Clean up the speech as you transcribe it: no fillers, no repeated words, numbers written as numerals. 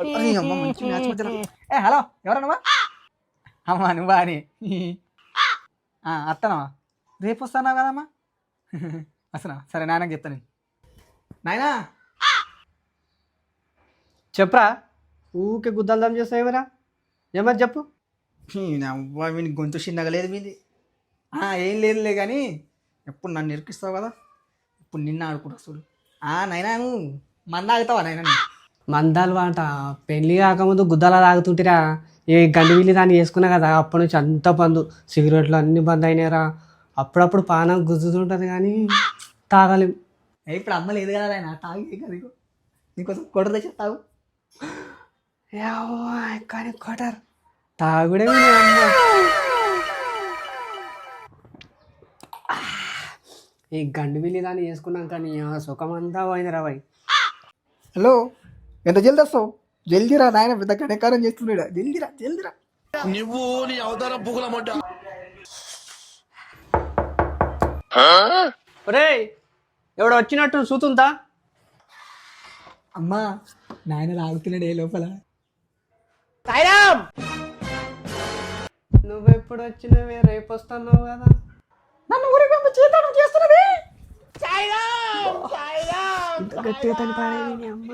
అరే అమ్మ మంచి మ్యాచ్ మధ్యలో. హలో ఎవరన్నావా? అమ్మా నువ్వా అని అత్తనవా? రేపు వస్తానా కదమ్మా? వస్తున్నా సరే నాయనకి చెప్తాను నేను. నాయనా చెప్పరా ఊకే గుద్దల్దాం చేస్తావురా ఏమని చెప్పు. వీని గొంతు చిన్నగా లేదు మీది. ఏం లేదులే కానీ ఎప్పుడు నన్ను ఇరికిస్తావు కదా, ఇప్పుడు నిన్న ఆడుకుంటా చూడు. నైనా నువ్వు మంద ఆగుతావా నైనా? మందాలు వాట పెళ్ళి కాకముందు గుద్దలా తాగుతుంటిరా. ఏ గండి వీళ్ళు దాన్ని వేసుకున్నా కదా అప్పటి నుంచి అంత బంద్, సిగరెట్లు అన్ని బంద్ అయినాయిరా. అప్పుడప్పుడు పానం గుద్దుతుంటుంది కానీ తాగలేం. ఇప్పుడు అమ్మ లేదు కదా ఆయన తాగి కదా నీకోసం కొడత చెప్తావు. కానీ కొటర్ తాగుడే ఈ గండి బిల్లి దాన్ని వేసుకున్నాక నీ సుఖం అంతా పోయిందిరా బాయ్. హలో ఎంత జల్ది వస్తావు? జల్దీరా నాయన, పెద్ద గణకారం చేస్తున్నాడు. జల్దీరా జల్దీరా. నువ్వు నీ అవతార పుగులమంట. ఒరే ఎవడు వచ్చినట్టు చూతుందా? అమ్మా నాయన తాగుతున్నాడు ఏ లోపల. నువ్వెప్పుడు వచ్చినవే? రేపు వస్తున్నావు కదా. నన్ను ఊరికి పంపించేద్దాం చేస్తున్నది. గట్టిగా తని పాడేది నీ అమ్మ.